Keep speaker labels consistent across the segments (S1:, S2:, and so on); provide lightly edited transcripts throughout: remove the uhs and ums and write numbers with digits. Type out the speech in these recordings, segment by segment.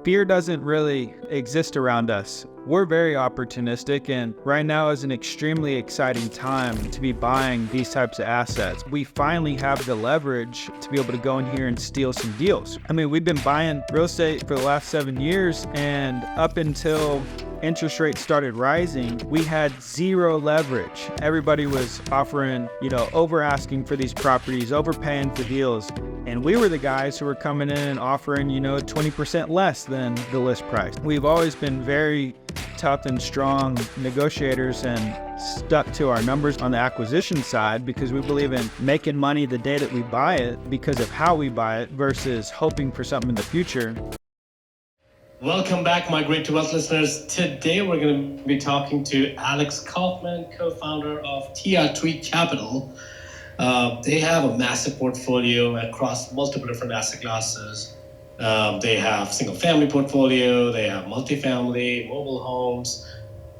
S1: fear doesn't really exist around us. We're very opportunistic, and right now is an extremely exciting time to be buying these types of assets. We finally have the leverage to be able to go in here and steal some deals. I mean, we've been buying real estate for the last 7 years, and up until interest rates started rising, we had zero leverage. Everybody was offering, over asking for these properties, overpaying for deals. And we were the guys who were coming in and offering, 20% less than the list price. We've always been very tough and strong negotiators and stuck to our numbers on the acquisition side because we believe in making money the day that we buy it because of how we buy it versus hoping for something in the future.
S2: Welcome back, my Great to Wealth listeners. Today we're going to be talking to Alex Coffman, co-founder of TR3 Capital. They have a massive portfolio across multiple different asset classes. They have single-family portfolio, they have multifamily, mobile homes.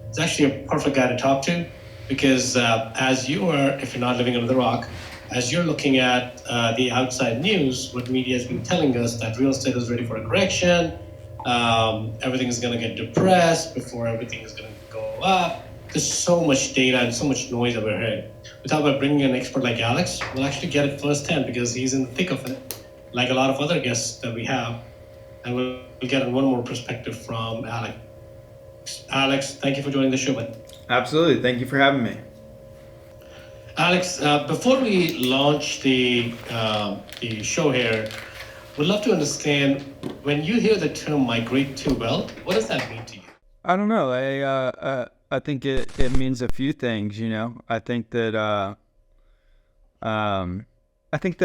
S2: It's actually a perfect guy to talk to because as you are, if you're not living under the rock, as you're looking at the outside news, what media has been telling us that real estate is ready for a correction, everything is going to get depressed before everything is going to go up. There's so much data and so much noise that we're hearing. We thought about bringing an expert like Alex. We'll actually get it firsthand because he's in the thick of it, like a lot of other guests that we have. And we'll get one more perspective from Alex. Alex, thank you for joining the show, man.
S1: Absolutely. Thank you for having me.
S2: Alex, before we launch the show here, we'd love to understand, when you hear the term migrate to wealth, what does that mean to you?
S1: I don't know. I think it means a few things, I think that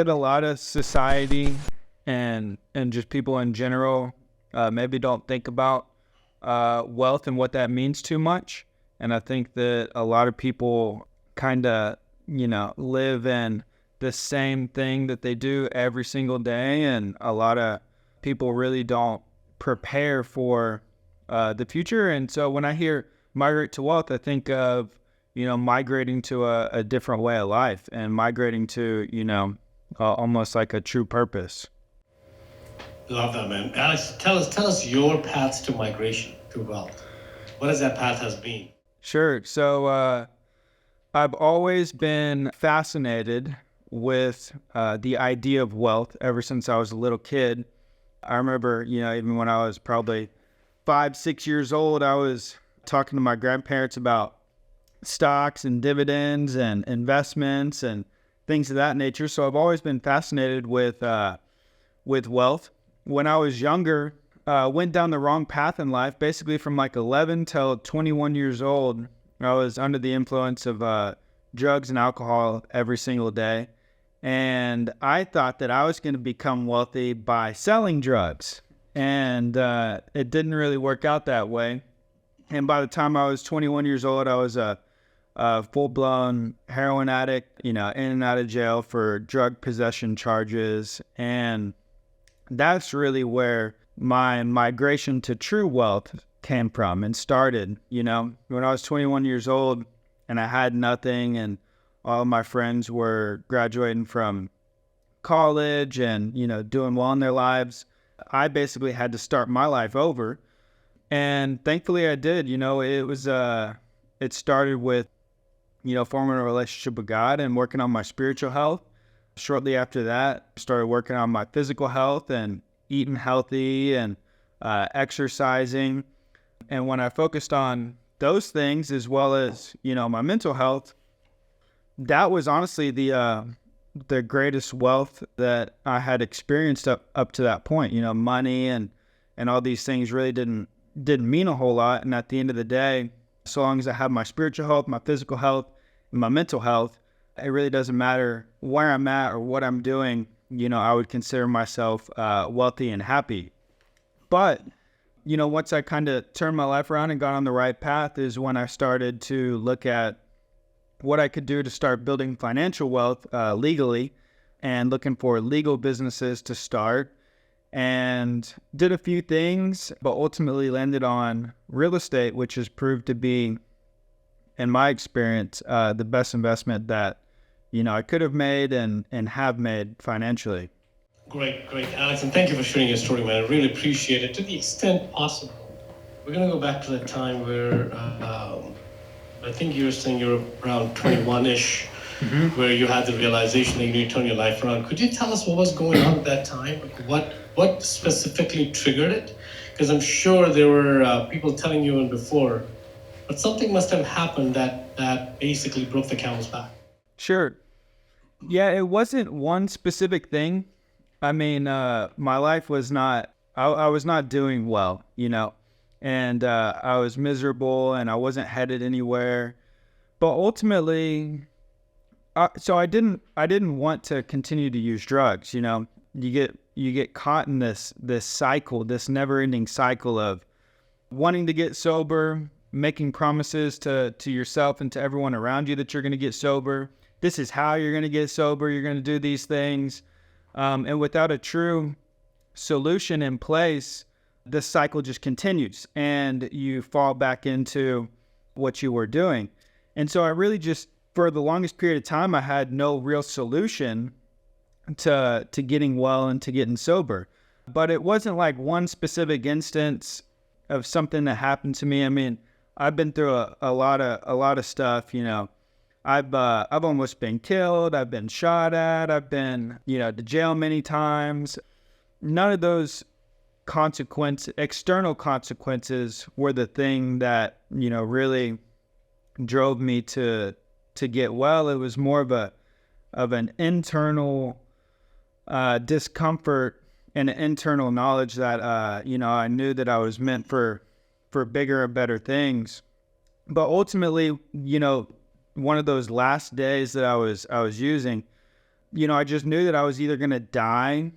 S1: a lot of society and just people in general maybe don't think about wealth and what that means too much. And I think that a lot of people kind of, live in the same thing that they do every single day. And a lot of people really don't prepare for the future. And so when I hear migrate to wealth, I think of, migrating to a different way of life and migrating to, almost like a true purpose.
S2: Love that, man. Alex, tell us your paths to migration to wealth. What has that path has been?
S1: Sure. So I've always been fascinated with the idea of wealth ever since I was a little kid. I remember, even when I was probably 5-6 years old, I was talking to my grandparents about stocks and dividends and investments and things of that nature. So I've always been fascinated with wealth. When I was younger, went down the wrong path in life. Basically from like 11 till 21 years old, I was under the influence of drugs and alcohol every single day. And I thought that I was going to become wealthy by selling drugs. And it didn't really work out that way. And by the time I was 21 years old, I was a full-blown heroin addict, in and out of jail for drug possession charges. And that's really where my migration to true wealth came from and started. When I was 21 years old and I had nothing and all of my friends were graduating from college and, doing well in their lives, I basically had to start my life over. And thankfully I did. It started with, forming a relationship with God and working on my spiritual health. Shortly after that, I started working on my physical health and eating healthy and exercising. And when I focused on those things as well as, my mental health, that was honestly the greatest wealth that I had experienced up to that point. Money and all these things really didn't mean a whole lot. And at the end of the day, so long as I have my spiritual health, my physical health, and my mental health, it really doesn't matter where I'm at or what I'm doing. I would consider myself wealthy and happy. But, once I kind of turned my life around and got on the right path is when I started to look at what I could do to start building financial wealth legally and looking for legal businesses to start. And did a few things, but ultimately landed on real estate, which has proved to be, in my experience, the best investment that, I could have made and have made financially.
S2: Great, great, Alex, and thank you for sharing your story, man. I really appreciate it to the extent possible. We're gonna go back to the time where I think you were saying you're around 21-ish, where you had the realization that you need to turn your life around. Could you tell us what was going on at that time? Like what specifically triggered it? Because I'm sure there were people telling you and before, but something must have happened that basically broke the camel's back.
S1: Sure. Yeah, it wasn't one specific thing. I mean, my life was not, I was not doing well, and I was miserable and I wasn't headed anywhere. But ultimately, so I didn't want to continue to use drugs. You get caught in this cycle, this never ending cycle of wanting to get sober, making promises to yourself and to everyone around you that you're going to get sober. This is how you're going to get sober. You're going to do these things. And without a true solution in place, this cycle just continues and you fall back into what you were doing. And so I really just, for the longest period of time, I had no real solution to getting well and to getting sober. But it wasn't like one specific instance of something that happened to me. I mean, I've been through a lot of stuff, I've almost been killed. I've been shot at. I've been, to jail many times. None of those external consequences were the thing that, really drove me to get well. It was more of an internal discomfort and an internal knowledge that, I knew that I was meant for bigger and better things. But ultimately, one of those last days that I was using, I just knew that I was either going to die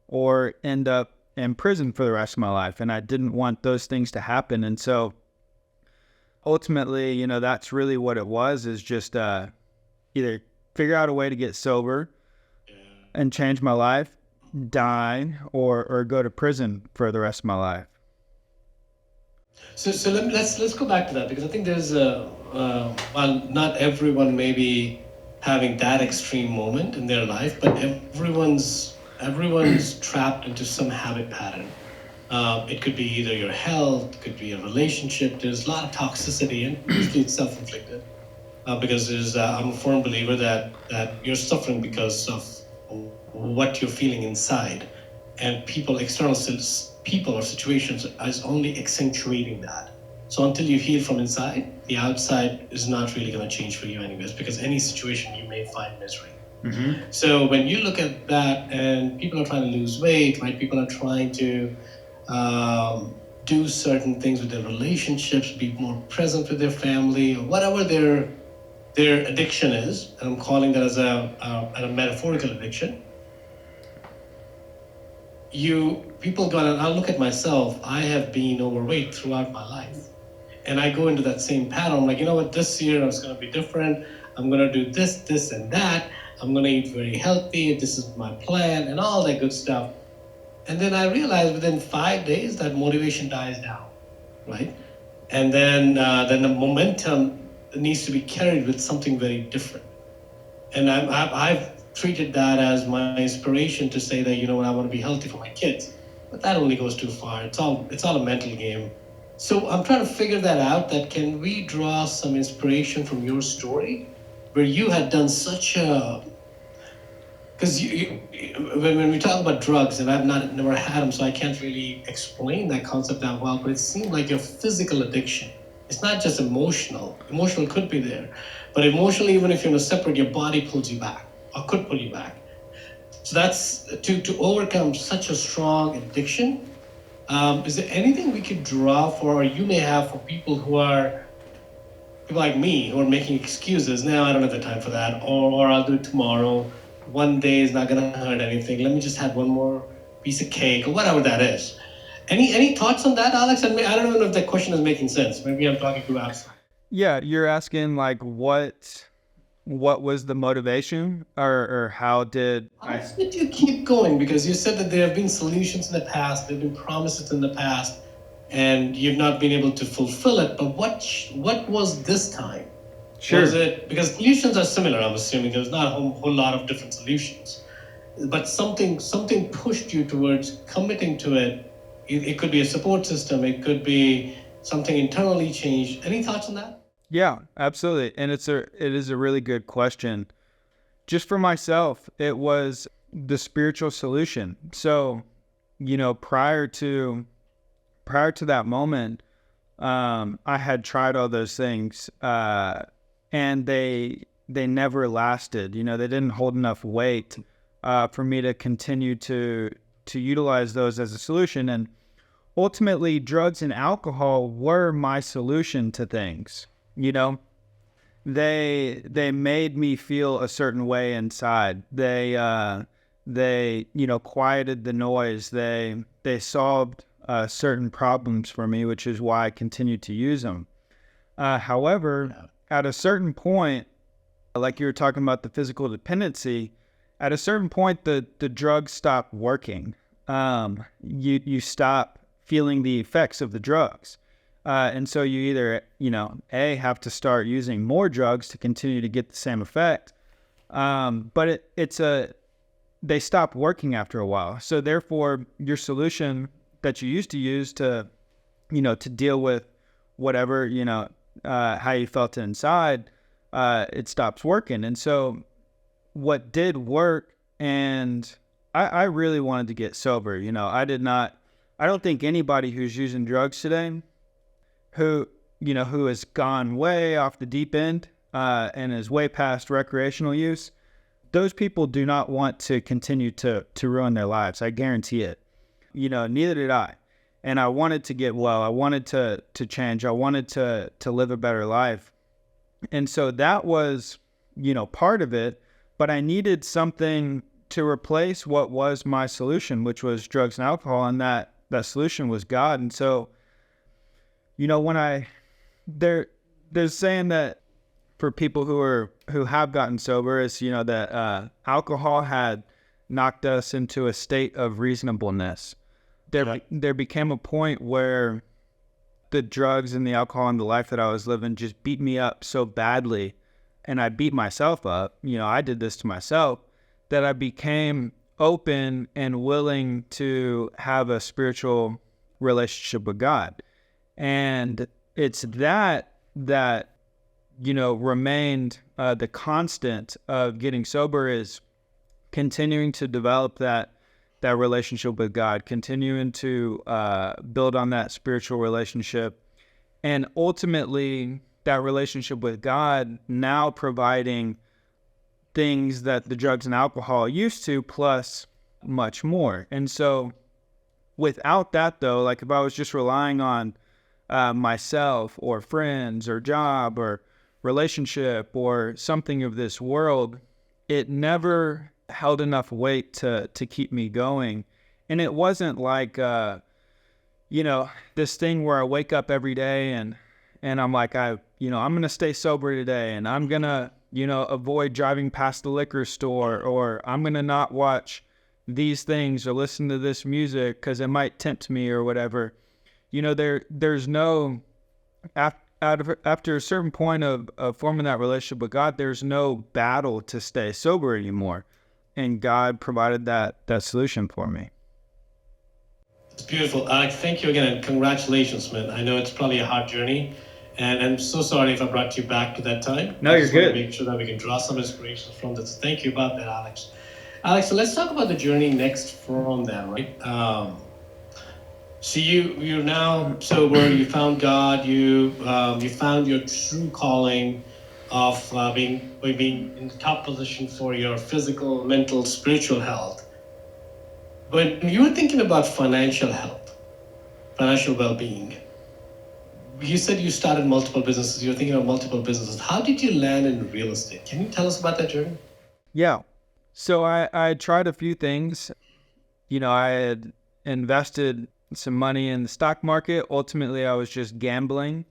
S1: or end up in prison for the rest of my life. And I didn't want those things to happen. And so ultimately, that's really what it was, is just either figure out a way to get sober and change my life, die, or go to prison for the rest of my life.
S2: So let's go back to that, because I think there's while not everyone may be having that extreme moment in their life, but everyone's trapped into some habit pattern. It could be either your health, it could be a relationship. There's a lot of toxicity, and usually it's self-inflicted. Because I'm a firm believer that you're suffering because of what you're feeling inside, and people or situations is only accentuating that. So until you heal from inside, the outside is not really going to change for you anyways, because any situation you may find misery. So when you look at that, and people are trying to lose weight, right? People are trying to do certain things with their relationships, be more present with their family, or whatever their addiction is, and I'm calling that as a metaphorical addiction. I'll look at myself. I have been overweight throughout my life, and I go into that same pattern. I'm like, you know what? This year I was going to be different. I'm going to do this, and that. I'm going to eat very healthy. This is my plan, and all that good stuff. And then I realized within 5 days that motivation dies down, right? And then the momentum needs to be carried with something very different. And I've treated that as my inspiration to say that, I want to be healthy for my kids. But that only goes too far. It's all a mental game. So I'm trying to figure that out, that can we draw some inspiration from your story, where you had done such a... Because when we talk about drugs, and I've never had them, so I can't really explain that concept that well, but it seemed like your physical addiction. It's not just emotional. Emotional could be there. But emotionally, even if you're separate, your body pulls you back, or could pull you back. So that's to overcome such a strong addiction. Is there anything we could draw for, or you may have for people like me, who are making excuses? No, I don't have the time for that, or I'll do it tomorrow. One day is not going to hurt anything. Let me just have one more piece of cake, or whatever that is. Any thoughts on that, Alex? I don't even know if that question is making sense. Maybe I'm talking too abstract.
S1: Yeah, you're asking like what was the motivation, or how did
S2: did you keep going? Because you said that there have been solutions in the past, there have been promises in the past, and you've not been able to fulfill it. But what was this time?
S1: Sure.
S2: Was it because solutions are similar? I'm assuming there's not a whole lot of different solutions. but something pushed you towards committing to it. It could be a support system. It could be something internally changed. Any thoughts on that?
S1: Yeah, absolutely. And it is a really good question. Just for myself, it was the spiritual solution. So, prior to that moment, I had tried all those things, and they never lasted. They didn't hold enough weight for me to continue to utilize those as a solution. And ultimately, drugs and alcohol were my solution to things. You know, they made me feel a certain way inside. They quieted the noise. They solved certain problems for me, which is why I continued to use them. However, at a certain point, like you were talking about the physical dependency, at a certain point, the drugs stop working. You stop feeling the effects of the drugs. And so you either, have to start using more drugs to continue to get the same effect. But they stop working after a while. So therefore, your solution that you used to use to deal with whatever, how you felt inside, it stops working. And so what did work, and I really wanted to get sober. I don't think anybody who's using drugs today who has gone way off the deep end and is way past recreational use, those people do not want to continue to ruin their lives. I guarantee it. Neither did I. And I wanted to get well. I wanted to change. I wanted to live a better life. And so that was, part of it. But I needed something to replace what was my solution, which was drugs and alcohol. And that solution was God. And so, when there's saying that for people who have gotten sober is, that alcohol had knocked us into a state of reasonableness. There became a point where the drugs and the alcohol and the life that I was living just beat me up so badly, and I beat myself up. I did this to myself, that I became open and willing to have a spiritual relationship with God. And it's that remained the constant of getting sober, is continuing to develop that relationship with God, continuing to build on that spiritual relationship, and ultimately that relationship with God now providing things that the drugs and alcohol used to, plus much more. And so without that, though, like if I was just relying on myself or friends or job or relationship or something of this world, it never held enough weight to keep me going. And it wasn't like this thing where I wake up every day and I'm like, I'm gonna stay sober today, and I'm gonna avoid driving past the liquor store, or I'm gonna not watch these things or listen to this music because it might tempt me or whatever. There's no, after a certain point of forming that relationship with God, there's no battle to stay sober anymore. And God provided that solution for me.
S2: It's beautiful. Alex, thank you again, and congratulations, man. I know it's probably a hard journey, and I'm so sorry if I brought you back to that time.
S1: No, you're good.
S2: To make sure that we can draw some inspiration from this. Thank you about that, Alex. Alex, so let's talk about the journey next from that, right? So you're now sober. You found God. You found your true calling of being in the top position for your physical, mental, spiritual health. But you were thinking about financial health, financial well-being. You said you started multiple businesses. You were thinking of multiple businesses. How did you land in real estate? Can you tell us about that journey?
S1: Yeah. So I tried a few things. I had invested some money in the stock market. Ultimately, I was just gambling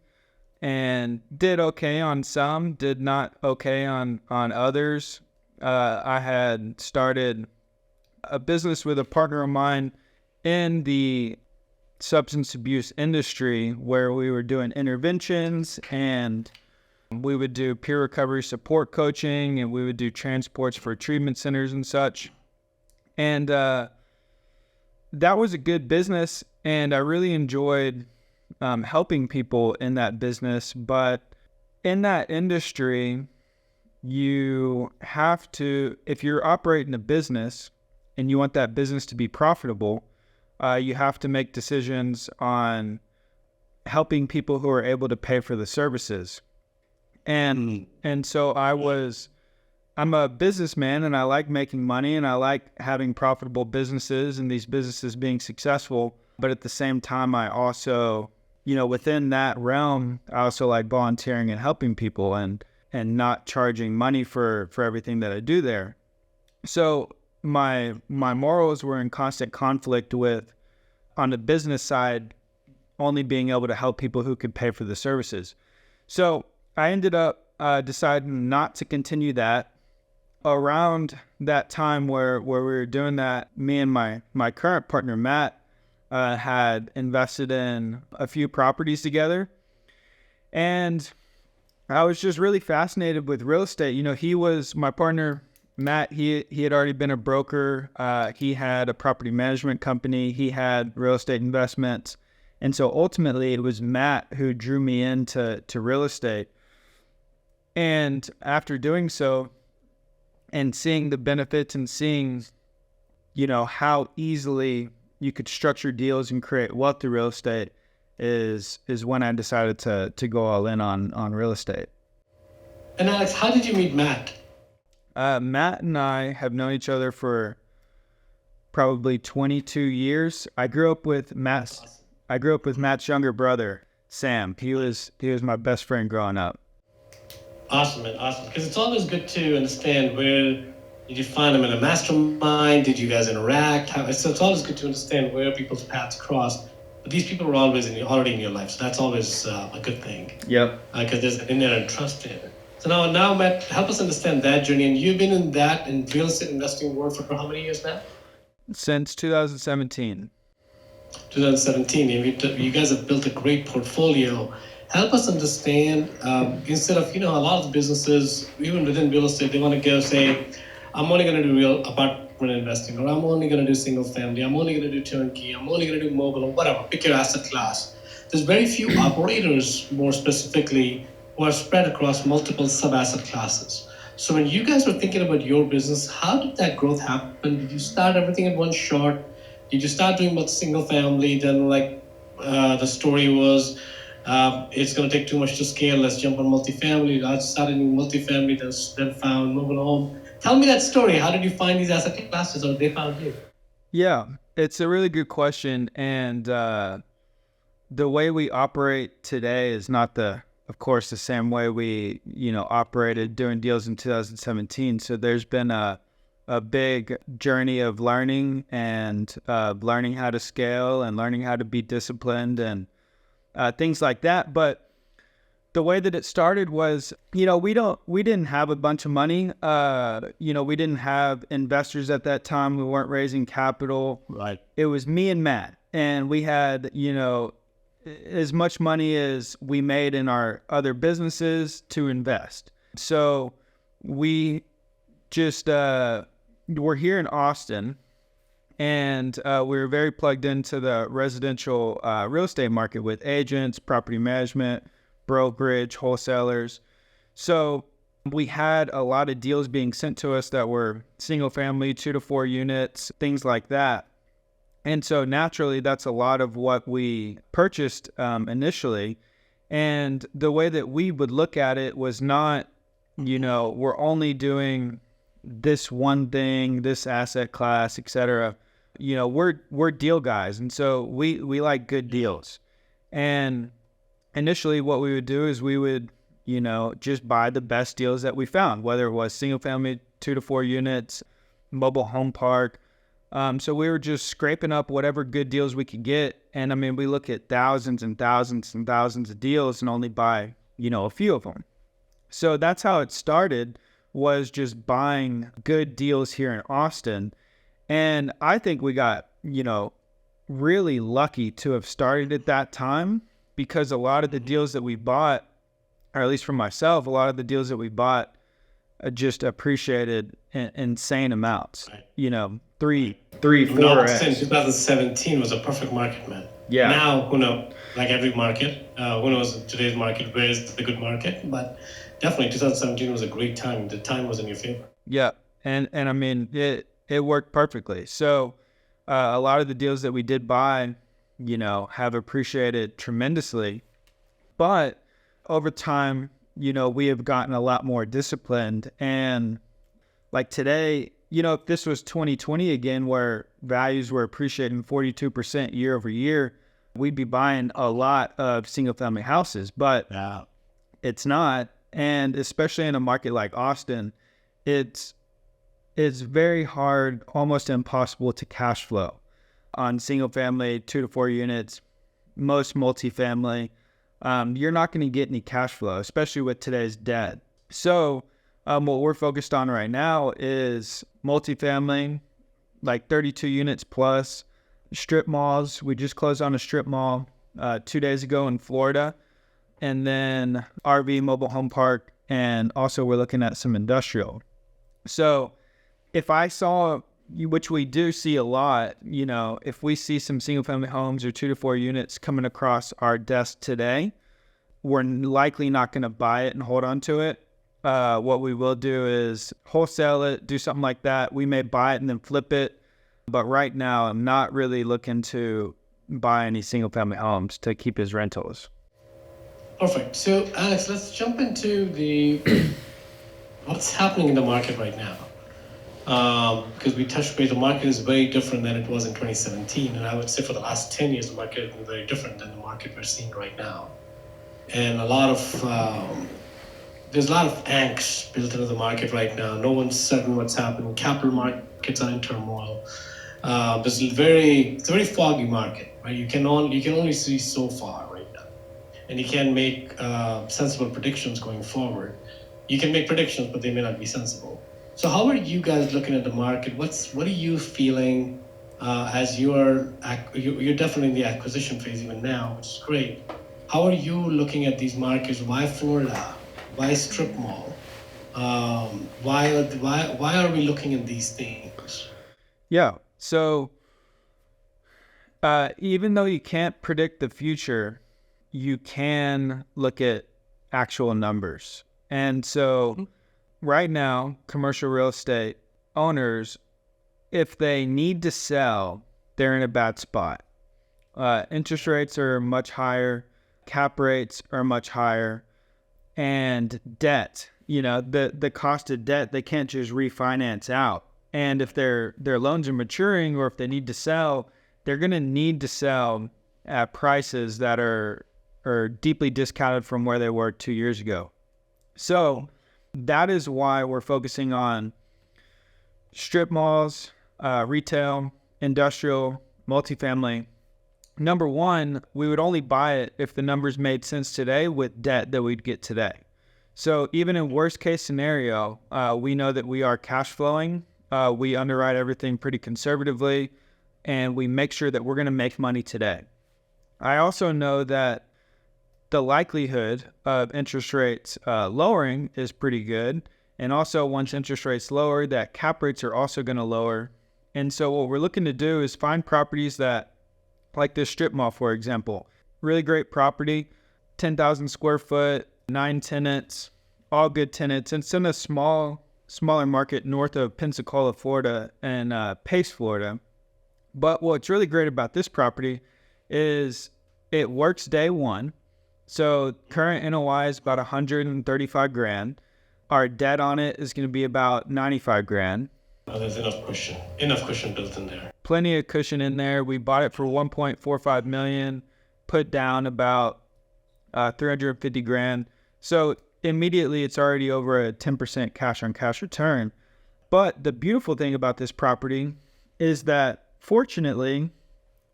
S1: and did okay on some, did not okay on others. I had started a business with a partner of mine in the substance abuse industry where we were doing interventions, and we would do peer recovery support coaching, and we would do transports for treatment centers and such. And that was a good business, and I really enjoyed helping people in that business. But in that industry, you have to, if you're operating a business and you want that business to be profitable, you have to make decisions on helping people who are able to pay for the services. And so I'm a businessman, and I like making money, and I like having profitable businesses and these businesses being successful. But at the same time, I also, within that realm, I also like volunteering and helping people and not charging money for everything that I do there. So my morals were in constant conflict with, on the business side, only being able to help people who could pay for the services. So I ended up deciding not to continue that. Around that time where we were doing that, me and my current partner, Matt, had invested in a few properties together. And I was just really fascinated with real estate. He was my partner, Matt. He had already been a broker. He had a property management company. He had real estate investments. And so ultimately it was Matt who drew me into real estate. And after doing so and seeing the benefits and seeing, how easily you could structure deals and create wealth through real estate is when I decided to go all in on real estate.
S2: And Alex, how did you meet Matt?
S1: Matt and I have known each other for probably 22 years. I grew up with Matt's younger brother, Sam. He was my best friend growing up.
S2: Awesome, man, awesome. Because it's always good to understand, where did you find them in a mastermind? Did you guys interact? So it's always good to understand where people's paths crossed. But these people were always already in your life, so that's always a good thing.
S1: Yep.
S2: Because there's an inherent trust in it. So now, Matt, help us understand that journey. And you've been in real estate investing world for how many years now?
S1: Since 2017.
S2: 2017. You guys have built a great portfolio. Help us understand, instead of, a lot of the businesses, even within real estate, they want to go say, I'm only going to do real apartment investing, or I'm only going to do single family, I'm only going to do turnkey, I'm only going to do mobile, or whatever, pick your asset class. There's very few operators, more specifically, who are spread across multiple sub-asset classes. So when you guys were thinking about your business, how did that growth happen? Did you start everything at one shot? Did you start doing about single family? Then the story was, it's going to take too much to scale. Let's jump on multifamily. I started doing multifamily, then found mobile home. Tell me that story. How did you find these asset classes, or they found you?
S1: Yeah, it's a really good question. And the way we operate today is not of course, the same way we, operated doing deals in 2017. So there's been a big journey of learning and learning how to scale and learning how to be disciplined and things like that. But the way that it started was, we didn't have a bunch of money. We didn't have investors at that time. We weren't raising capital.
S2: Right.
S1: It was me and Matt, and we had, as much money as we made in our other businesses to invest. So we just we're here in Austin, and we're very plugged into the residential real estate market with agents, property management, brokerage, wholesalers. So we had a lot of deals being sent to us that were single family, 2 to 4 units, things like that. And so naturally, that's a lot of what we purchased initially. And the way that we would look at it was not, we're only doing this one thing, this asset class, et cetera. We're deal guys. And so we like good deals. And initially what we would do is we would, just buy the best deals that we found, whether it was single family, 2 to 4 units, mobile home park. So we were just scraping up whatever good deals we could get. And we look at thousands and thousands and thousands of deals and only buy, a few of them. So that's how it started, was just buying good deals here in Austin. And I think we got, really lucky to have started at that time, because a lot of the deals that we bought, or at least for myself, a lot of the deals that we bought just appreciated insane amounts.
S2: Right.
S1: You know,
S2: No,
S1: four
S2: I'm saying
S1: x.
S2: 2017 was a perfect market, man.
S1: Yeah.
S2: Now, like every market, who knows in today's market where is the good market? But definitely 2017 was a great time. The time was in your favor.
S1: Yeah, and I mean it worked perfectly. So a lot of the deals that we did buy, have appreciated tremendously. But over time, we have gotten a lot more disciplined. And like today, if this was 2020 again, where values were appreciating 42% year over year, we'd be buying a lot of single family houses. But it's not. And especially in a market like Austin, it's very hard, almost impossible to cash flow on single family, 2 to 4 units, most multifamily. You're not going to get any cash flow, especially with today's debt. So what we're focused on right now is multifamily, like 32 units plus, strip malls. We just closed on a strip mall 2 days ago in Florida, and then RV mobile home park, and also we're looking at some industrial. So if I saw, which we do see a lot, if we see some single family homes or 2 to 4 units coming across our desk today, we're likely not going to buy it and hold on to it. What we will do is wholesale it, do something like that. We may buy it and then flip it. But right now, I'm not really looking to buy any single family homes to keep as rentals.
S2: Perfect. So, Alex, let's jump into what's happening in the market right now. Because we touched base, the market is very different than it was in 2017. And I would say for the last 10 years, the market has been very different than the market we're seeing right now. And there's a lot of angst built into the market right now. No one's certain what's happening. Capital markets are in turmoil. It's a very foggy market, right? You can only see so far right now, and you can't make sensible predictions going forward. You can make predictions, but they may not be sensible. So, how are you guys looking at the market? What are you feeling as you're definitely in the acquisition phase even now, which is great. How are you looking at these markets? Why Florida? Why strip mall? Why are we looking at these things?
S1: Yeah. So even though you can't predict the future, you can look at actual numbers. And so right now, commercial real estate owners, if they need to sell, they're in a bad spot. Interest rates are much higher, cap rates are much higher, and debt, the cost of debt, they can't just refinance out. And if their loans are maturing, or if they need to sell, they're going to need to sell at prices that are deeply discounted from where they were 2 years ago. So that is why we're focusing on strip malls, retail, industrial, multifamily. Number one, we would only buy it if the numbers made sense today with debt that we'd get today. So even in worst case scenario, we know that we are cash flowing. We underwrite everything pretty conservatively, and we make sure that we're going to make money today. I also know that the likelihood of interest rates lowering is pretty good. And also once interest rates lower, that cap rates are also going to lower. And so what we're looking to do is find properties that, like this strip mall, for example, really great property, 10,000 square foot, 9 tenants, all good tenants. And it's in a smaller market north of Pensacola, Florida, and Pace, Florida. But what's really great about this property is it works day one. So current NOI is about $135,000. Our debt on it is going to be about $95,000.
S2: Oh, there's enough cushion built in there.
S1: Plenty of cushion in there. We bought it for $1.45 million, put down about $350,000. So immediately it's already over a 10% cash on cash return. But the beautiful thing about this property is that fortunately,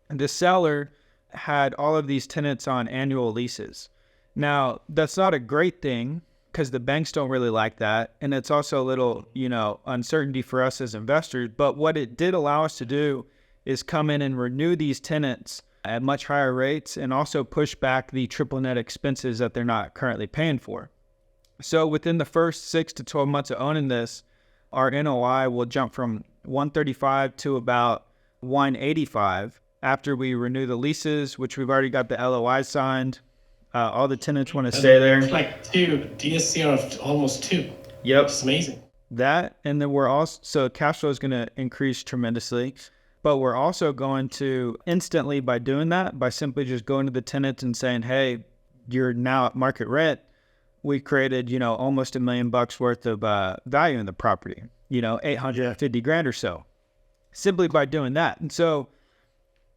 S1: the seller had all of these tenants on annual leases. Now, that's not a great thing because the banks don't really like that. And it's also a little, uncertainty for us as investors. But what it did allow us to do is come in and renew these tenants at much higher rates and also push back the triple net expenses that they're not currently paying for. So within the first 6 to 12 months of owning this, our NOI will jump from 135 to about 185 after we renew the leases, which we've already got the LOI signed. All the tenants want to stay there.
S2: Like two DSCR of almost two.
S1: Yep.
S2: It's amazing.
S1: That, and then we're also, so cash flow is going to increase tremendously, but we're also going to instantly, by doing that, by simply just going to the tenants and saying, hey, you're now at market rent, we created, almost $1 million worth of value in the property, 850 grand or so, simply by doing that. And so,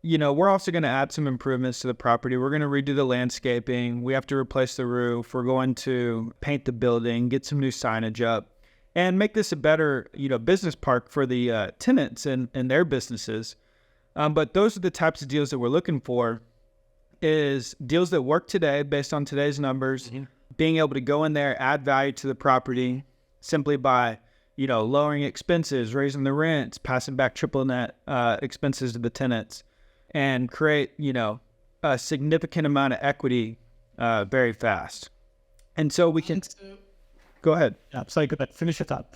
S1: we're also going to add some improvements to the property. We're going to redo the landscaping. We have to replace the roof. We're going to paint the building, get some new signage up, and make this a better, business park for the tenants and their businesses. But those are the types of deals that we're looking for, is deals that work today based on today's numbers, being able to go in there, add value to the property simply by, lowering expenses, raising the rents, passing back triple net expenses to the tenants, and create, a significant amount of equity very fast. And so we can... Go ahead.
S3: Yeah, sorry, go ahead. Finish your thought.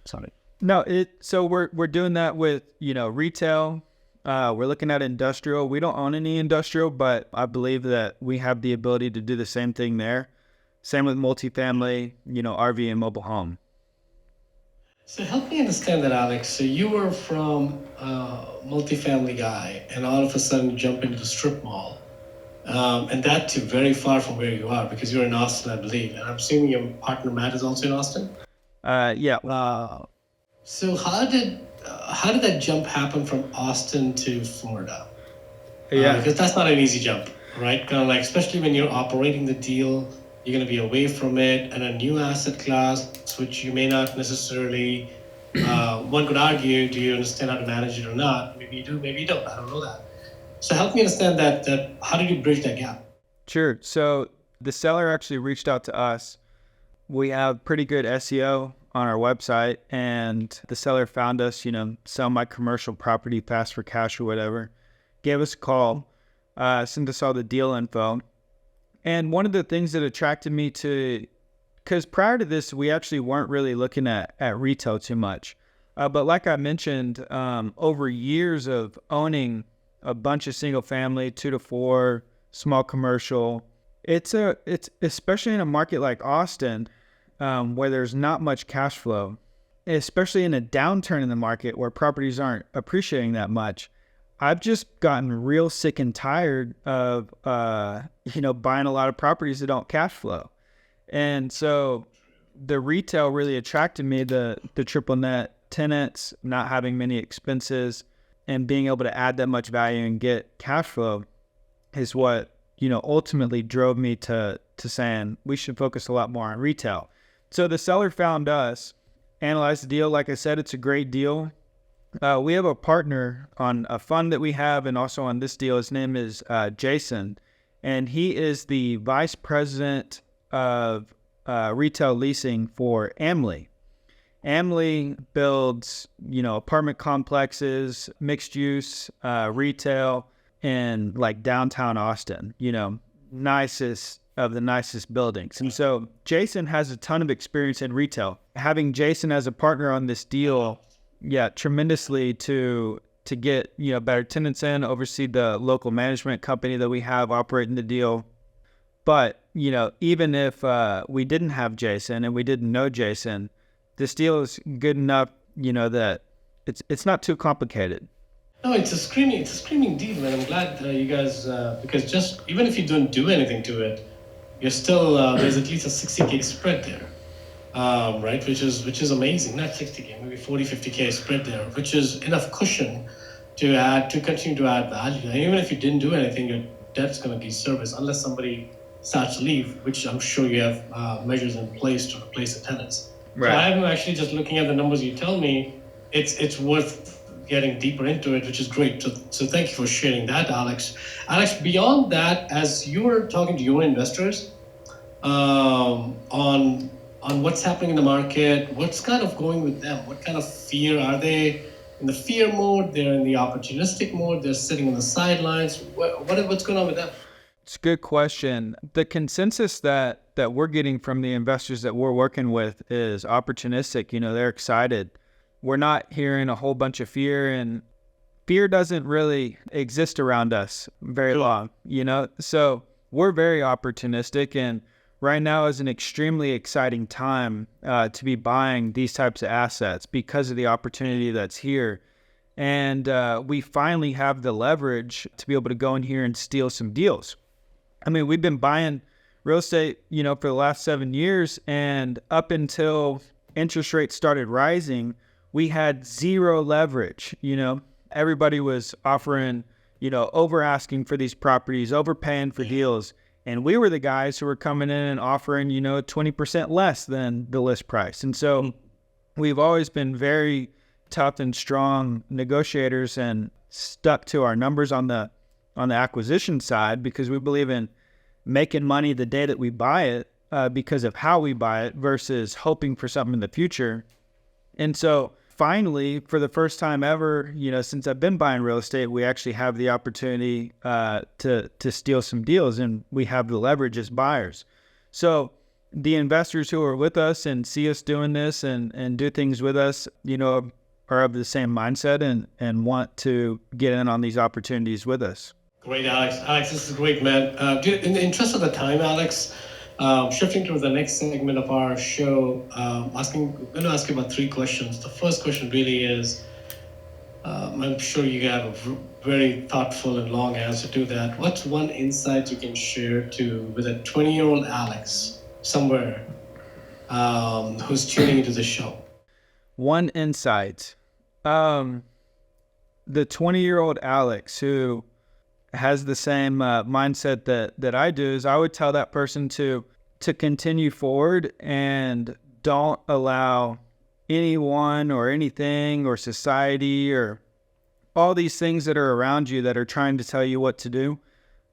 S3: Sorry.
S1: No, so we're doing that with, retail. We're looking at industrial. We don't own any industrial, but I believe that we have the ability to do the same thing there. Same with multifamily, RV and mobile home.
S2: So help me understand that, Alex. So you were from a multifamily guy, and all of a sudden jump into the strip mall, and that too very far from where you are, because you're in Austin, I believe. And I'm assuming your partner Matt is also in Austin.
S1: Yeah.
S2: So how did that jump happen from Austin to Florida?
S1: Yeah,
S2: because that's not an easy jump, right? Kind of like, especially when you're operating the deal, you're going to be away from it and a new asset class, which you may not necessarily. One could argue, do you understand how to manage it or not? Maybe you do, maybe you don't. I don't know that. So help me understand that how did you bridge that gap?
S1: Sure. So the seller actually reached out to us. We have pretty good SEO on our website, and the seller found us, sell my commercial property fast for cash or whatever, gave us a call, sent us all the deal info. And one of the things that attracted me to, because prior to this, we actually weren't really looking at retail too much. But like I mentioned, over years of owning a bunch of single family, 2 to 4, small commercial, it's especially in a market like Austin, where there's not much cash flow, especially in a downturn in the market where properties aren't appreciating that much. I've just gotten real sick and tired of, buying a lot of properties that don't cash flow. And so the retail really attracted me, the triple net tenants, not having many expenses, and being able to add that much value and get cash flow is what, ultimately drove me to saying we should focus a lot more on retail. So the seller found us, analyzed the deal. Like I said, it's a great deal. We have a partner on a fund that we have, and also on this deal. His name is Jason, and he is the vice president of retail leasing for Amley. Amley builds, apartment complexes, mixed use, retail in like downtown Austin, nicest of the nicest buildings. And so Jason has a ton of experience in retail. Having Jason as a partner on this deal, tremendously to get, better tenants in, oversee the local management company that we have operating the deal. But, even if we didn't have Jason and we didn't know Jason, this deal is good enough, that it's not too complicated.
S2: No, it's a screaming deal, and I'm glad you guys, because just even if you don't do anything to it, you're still there's at least a 60K spread there, right? Which is amazing. Not 60K, maybe 40-50K spread there, which is enough cushion to continue to add value. And even if you didn't do anything, your debt's going to be serviced unless somebody starts to leave, which I'm sure you have measures in place to replace the tenants.
S1: Right.
S2: So I'm actually just looking at the numbers you tell me. It's worth getting deeper into it, which is great. So thank you for sharing that, Alex. Alex, beyond that, as you were talking to your investors on what's happening in the market, what's kind of going with them? What kind of fear? Are they in the fear mode? They're in the opportunistic mode? They're sitting on the sidelines? What's going on with them?
S1: It's a good question. The consensus that we're getting from the investors that we're working with is opportunistic. They're excited. We're not hearing a whole bunch of fear, and fear doesn't really exist around us very long, So we're very opportunistic, and right now is an extremely exciting time to be buying these types of assets because of the opportunity that's here. And we finally have the leverage to be able to go in here and steal some deals. I mean, we've been buying real estate, for the last 7 years, and up until interest rates started rising, we had zero leverage. Everybody was offering, over asking for these properties, overpaying for deals. And we were the guys who were coming in and offering, 20% less than the list price. And so we've always been very tough and strong negotiators and stuck to our numbers on the acquisition side, because we believe in making money the day that we buy it because of how we buy it versus hoping for something in the future. And so finally, for the first time ever, since I've been buying real estate, we actually have the opportunity to steal some deals, and we have the leverage as buyers. So the investors who are with us and see us doing this and do things with us, are of the same mindset and want to get in on these opportunities with us.
S2: Great, Alex. Alex, this is great, man. In the interest of the time, Alex, shifting to the next segment of our show, I'm going to ask you about 3 questions. The first question really is, I'm sure you have a very thoughtful and long answer to that. What's one insight you can share with a 20-year-old Alex somewhere who's tuning into the show?
S1: One insight. The 20-year-old Alex who has the same mindset that I do is I would tell that person to continue forward and don't allow anyone or anything or society or all these things that are around you that are trying to tell you what to do.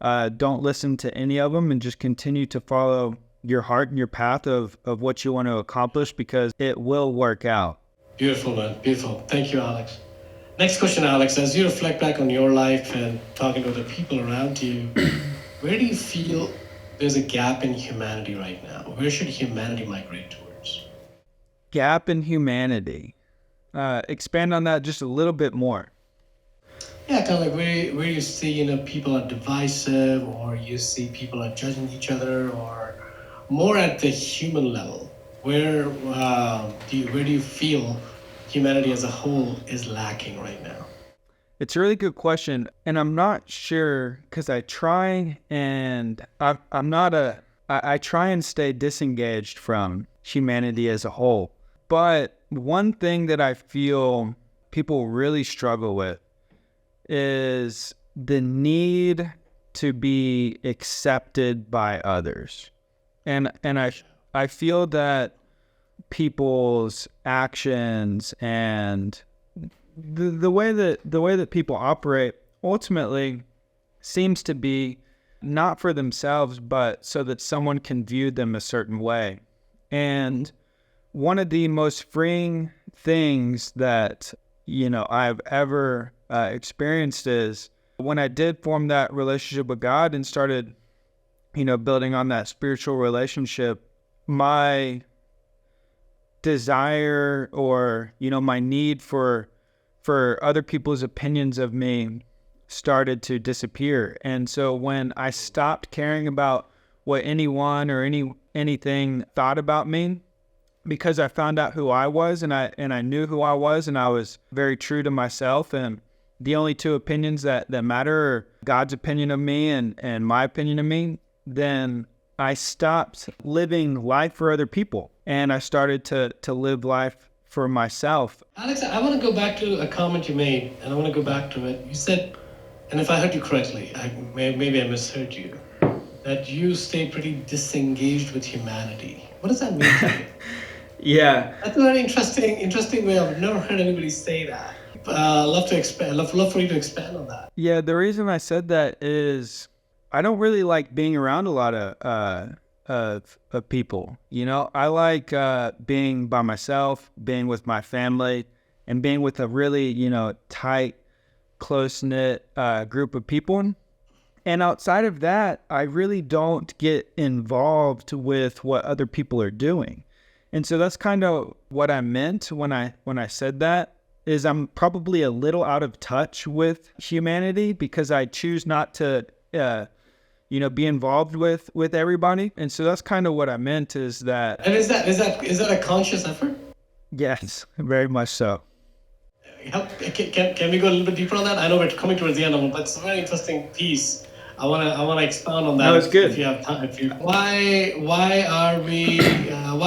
S1: Don't listen to any of them and just continue to follow your heart and your path of what you want to accomplish, because it will work out.
S2: Beautiful, man. Beautiful. Thank you, Alex. Next question, Alex. As you reflect back on your life and talking to the people around you, where do you feel there's a gap in humanity right now? Where should humanity migrate towards?
S1: Gap in humanity. Expand on that just a little bit more.
S2: Yeah, kind of like where you see, people are divisive, or you see people are judging each other, or more at the human level. Where do you feel humanity as a whole is lacking right now?
S1: It's a really good question, and I'm not sure, because I try and I try and stay disengaged from humanity as a whole. But one thing that I feel people really struggle with is the need to be accepted by others. And I feel that people's actions and the way that people operate ultimately seems to be not for themselves, but so that someone can view them a certain way. And one of the most freeing things that I've ever experienced is when I did form that relationship with God and started building on that spiritual relationship. My desire or my need for other people's opinions of me started to disappear. And so when I stopped caring about what anyone or anything thought about me, because I found out who I was and I knew who I was, and I was very true to myself, and the only 2 opinions that matter are God's opinion of me and my opinion of me, then I stopped living life for other people, and I started to live life for myself.
S2: Alex, I want to go back to a comment you made, and I want to go back to it. You said, and if I heard you correctly, maybe I misheard you, that you stay pretty disengaged with humanity. What does that mean to you?
S1: Yeah.
S2: That's a very interesting way. I've never heard anybody say that. Love for you to expand on that.
S1: Yeah, the reason I said that is I don't really like being around a lot of people. I like being by myself, being with my family, and being with a really tight, close-knit group of people. And outside of that, I really don't get involved with what other people are doing. And so that's kind of what I meant when I said that, is I'm probably a little out of touch with humanity because I choose not to be involved with everybody. And so that's kind of what I meant, is that.
S2: And is that a conscious effort?
S1: Yes, very much so.
S2: Can we go a little bit deeper on that? I know we're coming towards the end of it, but it's a very interesting piece. I wanna expound on that.
S1: No, it's good.
S2: If you have time. Why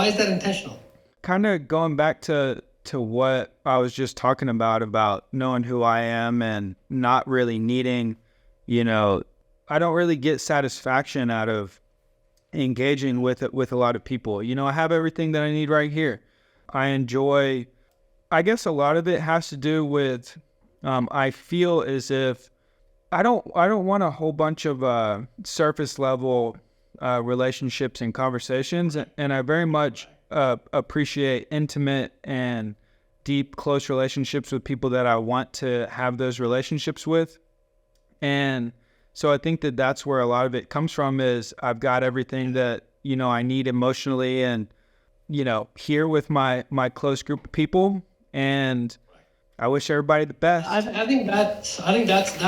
S2: is that intentional?
S1: Kind of going back to what I was just talking about knowing who I am and not really needing, I don't really get satisfaction out of engaging with a lot of people. I have everything that I need right here. I enjoy, I guess a lot of it has to do with, I feel as if I don't want a whole bunch of surface level relationships and conversations, and I very much appreciate intimate and deep, close relationships with people that I want to have those relationships with. And so I think that that's where a lot of it comes from, is I've got everything that, I need emotionally and, here with my close group of people. And I wish everybody the best.
S2: I think that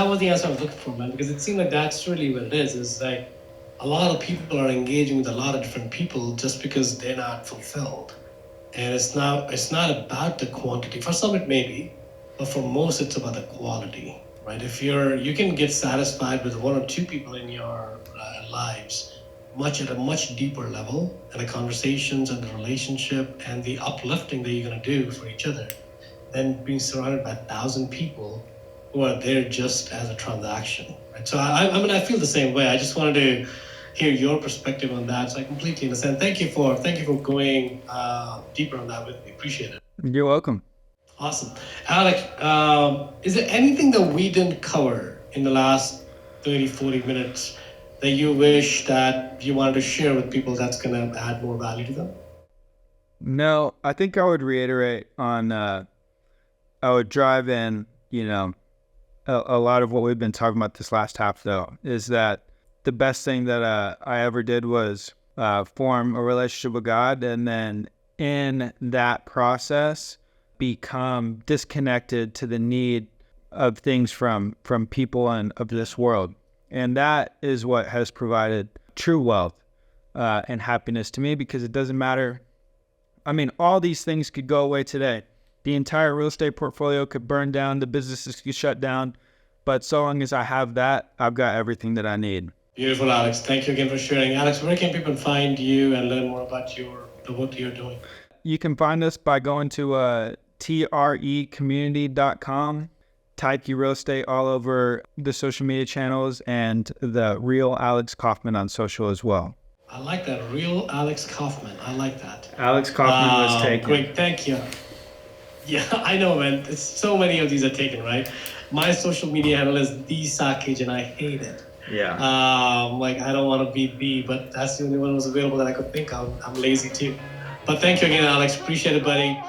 S2: was the answer I was looking for, man, because it seemed like that's really what it is. Is like a lot of people are engaging with a lot of different people just because they're not fulfilled. And it's not about the quantity. For some it may be, but for most it's about the quality, right? If you can get satisfied with one or two people in your lives, at a much deeper level, and the conversations and the relationship and the uplifting that you're going to do for each other, than being surrounded by 1,000 people who are there just as a transaction, right? So I feel the same way. I just wanted to hear your perspective on that. So I completely understand. Thank you for going deeper on that with me. Appreciate it.
S1: You're welcome.
S2: Awesome. Alex, is there anything that we didn't cover in the last 30, 40 minutes that you wish that you wanted to share with people that's going to add more value to them?
S1: No, I think I would reiterate on, I would drive in, a lot of what we've been talking about this last half, though, is that the best thing that I ever did was form a relationship with God, and then in that process become disconnected to the need of things from people and of this world. And that is what has provided true wealth and happiness to me, because it doesn't matter. I mean, all these things could go away today. The entire real estate portfolio could burn down, the businesses could shut down. But so long as I have that, I've got everything that I need.
S2: Beautiful, Alex. Thank you again for sharing. Alex, where can people find you and learn more about the work you're doing?
S1: You can find us by going to TREcommunity.com. Type Real Estate all over the social media channels, and the real Alex Coffman on social as well.
S2: I like that. Real Alex Coffman. I like that.
S1: Alex Coffman was taken.
S2: Great. Thank you. Yeah, I know, man. It's so many of these are taken, right? My social media handle is the Sakage, and I hate it.
S1: Yeah.
S2: I don't want to be B, but that's the only one that was available that I could think of. I'm lazy too. But thank you again, Alex. Appreciate it, buddy.